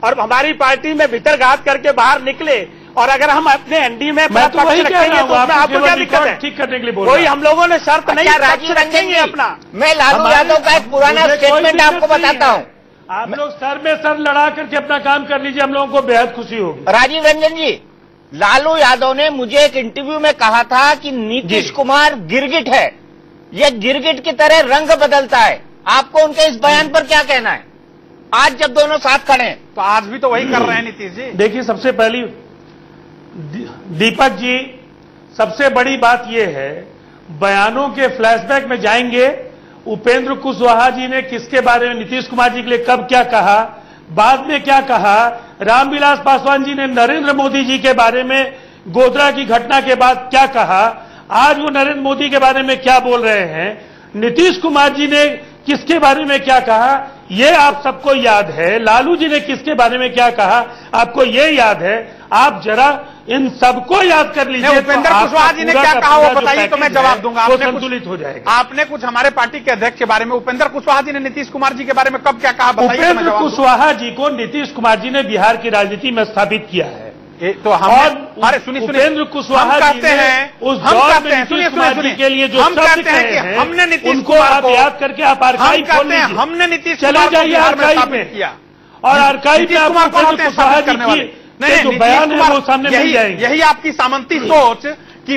और हमारी पार्टी में भीतरघात करके बाहर निकले, और अगर हम अपने एनडी में मैं तो वही कह रहा हूं, आपको क्या दिक्कत है? ठीक करने के लिए बोल कोई हम लोगों ने शर्त नहीं राजीव रंजन अपना। मैं लालू यादव का एक पुराना स्टेटमेंट आपको बताता हूं। आप लोग सर में सर लड़ा करके अपना काम कर लीजिए, हम लोगों को बेहद खुशी होगी। राजीव रंजन जी, लालू यादव ने मुझे एक इंटरव्यू में कहा था कि नीतीश कुमार गिरगिट है, यह गिरगिट की तरह रंग बदलता है। आपको उनके इस बयान पर क्या कहना है आज जब दोनों साथ खड़े हैं? तो आज भी तो वही कर रहे हैं नीतीश जी। देखिए, सबसे पहली दीपक जी, सबसे बड़ी बात यह है, बयानों के फ्लैशबैक में जाएंगे। उपेंद्र कुशवाहा जी ने किसके बारे में, नीतीश कुमार जी के लिए कब क्या कहा, बाद में क्या कहा, रामविलास पासवान जी ने नरेंद्र मोदी जी के बारे में गोधरा की घटना के बाद क्या कहा, आज वो नरेंद्र मोदी के बारे में क्या बोल रहे हैं, नीतीश कुमार जी ने किसके बारे में क्या कहा, ये आप सबको याद है। लालू जी ने किसके बारे में क्या कहा, आपको ये याद है। आप जरा इन सबको याद कर लीजिए। उपेंद्र कुशवाहा जी ने क्या कहा वो बताइए तो मैं जवाब दूंगा। वो संतुलित हो जाएगा। आपने कुछ हमारे पार्टी के अध्यक्ष के बारे में, उपेंद्र कुशवाहा जी ने नीतीश कुमार जी के बारे में कब क्या कहा बताइए? उपेंद्र कुशवाहा जी को नीतीश कुमार जी ने बिहार की राजनीति में स्थापित किया है। तो हम अरे सुनिए उपेंद्र कुशवाहा कहते हैं, उस दौर में नीतीश कुमार जी के लिए जो शब्द कहे हैं, हमने नीतीश उनको आप याद करके आप आर्काइव खोल लीजिए। हमने नीतीश चले जाइए आर्काइव में किया, और आर्काइव में आपको उपेंद्र कुशवाहा जी की जो बयान है वो सामने मिल जाएंगे। यही आपकी सामंती सोच कि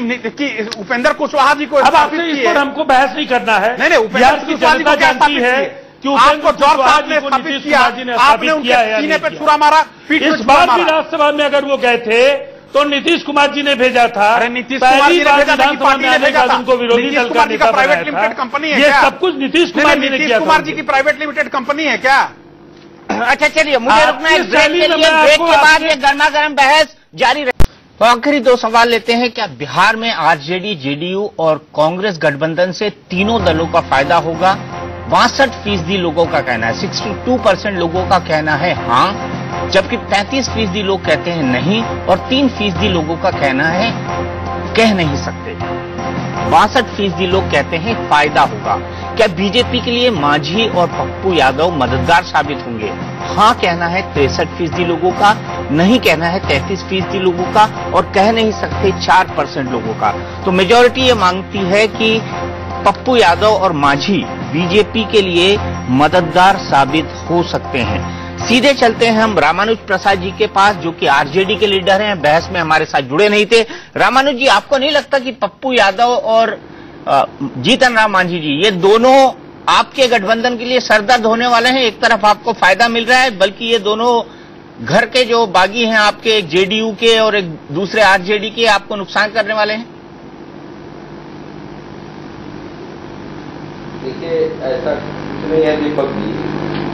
उपेंद्र कुशवाहा जी को अब आपसे इस पर हमको बहस नहीं करना है। नहीं, उपेंद्र कुशवाहा जी को जानती है कि आपको जॉर्ज साहब ने स्थापित किया, आपने उनके सीने पे छुरा मारा, इस बार भी राज्यसभा में अगर वो गए थे तो नीतीश कुमार जी ने भेजा था। अरे नीतीश कुमार जी ने भेजा था कि पार्टी ने भेजा था? उनको विरोधी दल का नेता प्राइवेट लिमिटेड कंपनी है ये सब कुछ नीतीश कुमार जी ने किया। नीतीश कुमार जी की प्राइवेट लिमिटेड कंपनी है क्या? अच्छा चलिए, मुझे रुकना है ब्रेक के लिए। ब्रेक के बाद ये गर्मा गर्म बहस जारी रहे। तो आखिरी दो सवाल लेते हैं। क्या बिहार में आरजेडी, जेडीयू और कांग्रेस गठबंधन से तीनों दलों का फायदा होगा? 62% लोगों का कहना है, 62% लोगों का कहना है हाँ, जबकि 35% लोग कहते हैं नहीं, और 3% लोगों का कहना है कह नहीं सकते। 62% लोग कहते हैं फायदा होगा। क्या बीजेपी के लिए मांझी और पप्पू यादव मददगार साबित होंगे? हाँ कहना है 63% लोगों का, नहीं कहना है 33% लोगों का, और कह नहीं सकते 4% लोगों का। तो मेजॉरिटी ये मांगती है कि पप्पू यादव और मांझी बीजेपी के लिए मददगार साबित हो सकते हैं। सीधे चलते हैं हम रामानुज प्रसाद जी के पास, जो कि आरजेडी के लीडर हैं। बहस में हमारे साथ जुड़े नहीं थे। रामानुज जी, आपको नहीं लगता कि पप्पू यादव और जीतन राम मांझी जी, ये दोनों आपके गठबंधन के लिए सरदर्द होने वाले हैं? एक तरफ आपको फायदा मिल रहा है, बल्कि ये दोनों घर के जो बागी हैं आपके, एक जेडीयू के और एक दूसरे आरजेडी के, आपको नुकसान करने वाले हैं। देखिए, ऐसा कुछ नहीं है दीपक जी।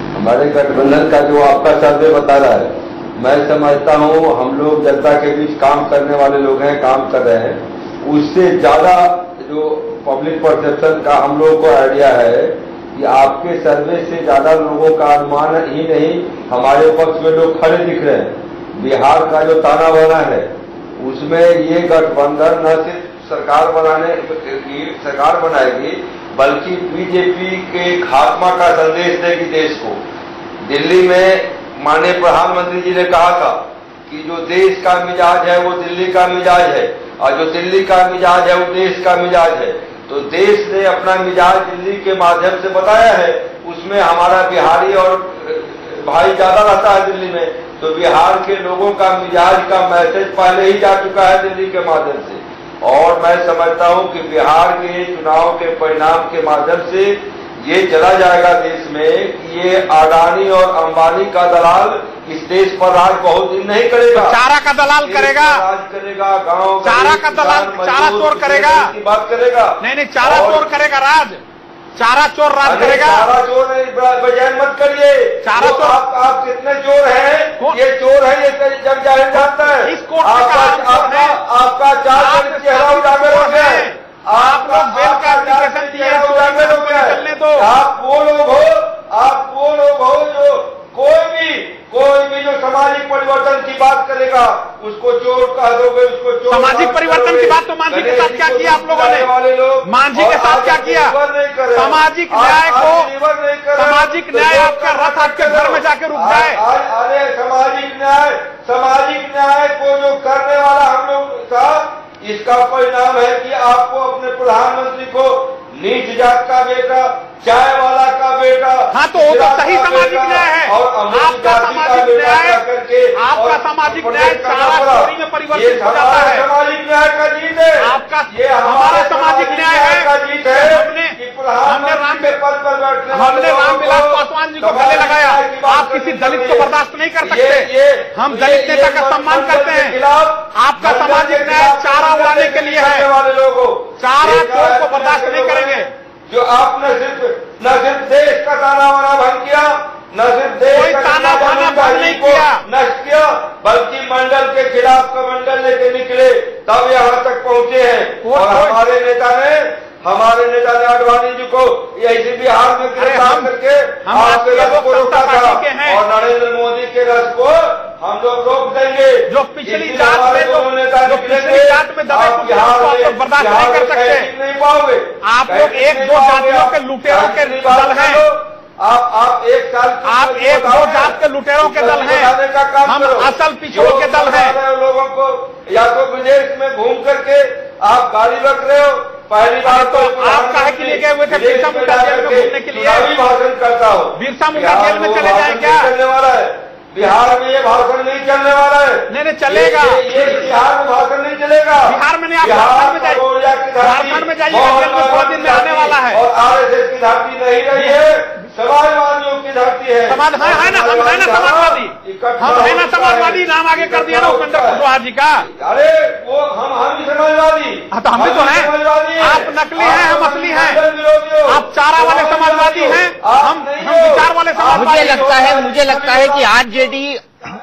हमारे गठबंधन का जो आपका सर्वे बता रहा है, मैं समझता हूं हम लोग जनता के बीच काम करने वाले लोग हैं, काम कर रहे हैं। उससे ज्यादा जो पब्लिक परसेप्शन का हम लोगों को आइडिया है कि आपके सर्वे से ज्यादा लोगों का अनुमान ही नहीं, हमारे पक्ष में लोग खड़े दिख रहे हैं। बिहार का जो ताना बाना है उसमें ये गठबंधन न सिर्फ सरकार बनाएगी, बल्कि बीजेपी के खात्मा का संदेश देगी देश को। दिल्ली में माननीय प्रधानमंत्री जी ने कहा था कि जो देश का मिजाज है वो दिल्ली का मिजाज है, और जो दिल्ली का मिजाज है वो देश का मिजाज है। तो देश ने अपना मिजाज दिल्ली के माध्यम से बताया है, उसमें हमारा बिहारी और भाई ज्यादा रहता है दिल्ली में, तो बिहार के लोगों का मिजाज का मैसेज पहले ही जा चुका है दिल्ली के माध्यम से। और मैं समझता हूं कि बिहार के चुनाव के परिणाम के माध्यम से ये चला जाएगा देश में कि ये अडानी और अंबानी का दलाल इस देश पर राज बहुत दिन नहीं करेगा। चारा का दलाल करेगा, राज करेगा, गांव चारा का दलाल, चारा चोर करेगा, की बात करेगा। नहीं चारा चोर करेगा राज, चारा चोर राज करेगा। चारा चोर बजाय मत करिए, चारा चोर आप कितने चोर हैं, ये चोर है, ये जग जाहिर जानता है। इस कोर्ट में आपका चार चेहरा उजागर हो गया है, आप लोग बेल का एप्लीकेशन दिए उजागर हो गया है। तो आप वो लोग हो जो कोई भी जो सामाजिक परिवर्तन की बात करेगा उसको चोर कह दोगे, उसको चोर। सामाजिक परिवर्तन की बात तो मांझी के साथ क्या किया आप लोगों ने? मांझी के साथ क्या किया? सामाजिक न्याय को, सामाजिक न्याय आपका रथ आपके घर में जाके रुक जाए। अरे सामाजिक न्याय को जो करने वाला हम लोग था, इसका परिणाम है कि आपको अपने प्रधानमंत्री को नीच जात का बेटा, चाय वाला का बेटा, हाँ तो वो तो सही सामाजिक न्याय है। आपका सामाजिक न्याय, आपका सामाजिक न्याय चारा चोरी में परिवर्तित हो जाता है। सामाजिक न्याय का जीत है आपका, ये हमारा सामाजिक न्याय है का जीत है। हमने रामविलास पासवान जी को गले लगाया, आप किसी दलित को बर्दाश्त नहीं कर सकते। हम दलित नेता का सम्मान करते हैं। आपका सामाजिक न्याय चारा उड़ाने के लिए है, चारा चोर को बर्दाश्त नहीं करेंगे। जो आप न सिर्फ देश का ताना बाना भंग किया, न सिर्फ देश का ताना बाना भंग नहीं किया, नष्ट किया, बल्कि मंडल के खिलाफ कमंडल लेके निकले, तब यहाँ तक पहुंचे हैं। और हमारे नेता ने आडवाणी जी को ऐसे बिहार में गिरफ्तार करके आपके रथ को रोका था, और नरेंद्र मोदी के रथ को हम लोग रोक देंगे। जो पिछली जात में दबे कुछ आप लोग बर्दाश्त नहीं कर सकते। नहीं पाओगे आप लोग एक दो जातियों के लुटेरों के दल हैं। आप एक दो जात के लुटेरों के दल हैं, हम असल पिछड़ों के दल हैं। लोगों को या तो विदेश में घूम करके आप गाड़ी रख रहे हो। पहली बार तो आप काहे के लिए गए हुए थे बिरसा मुंडा जेल में घूमने के लिए? भाषण करता हो, बिरसा मुंडा जेल में चले जाए क्या? चलने वाला है बिहार में, ये भाषण नहीं चलने वाला है। नहीं चलेगा, ये बिहार में भाषण नहीं चलेगा। बिहार में नहीं, आप झारखंड में जाइए, जेल में थोड़ा दिन में आने वाला है। और RSS की धरती नहीं रही है, समाजवादियों की धरती है। है ना, हम है ना समाजवादी, हम है ना समाजवादी, नाम आगे कर दिया ना उपेंद्र कुशवाहा जी का। अरे वो हम ही समाजवादी। हाँ तो हम भी तो हैं। आप नकली हैं, हम असली हैं। आप चारा वाले समाजवादी हैं, हम विचार वाले समाजवादी। मुझे लगता है कि आरजेडी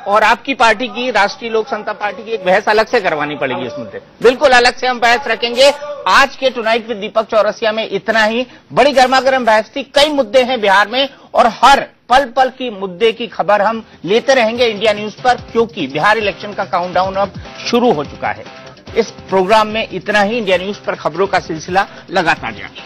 और आपकी पार्टी की, राष्ट्रीय लोक समता पार्टी की, एक बहस अलग से करवानी पड़ेगी इस मुद्दे। बिल्कुल अलग से हम बहस रखेंगे। आज के टुनाइट विद दीपक चौरसिया में इतना ही। बड़ी गर्मागर्म बहस थी, कई मुद्दे हैं बिहार में, और हर पल पल की मुद्दे की खबर हम लेते रहेंगे इंडिया न्यूज पर, क्योंकि बिहार इलेक्शन का काउंटडाउन अब शुरू हो चुका है। इस प्रोग्राम में इतना ही। इंडिया न्यूज पर खबरों का सिलसिला लगातार जारी।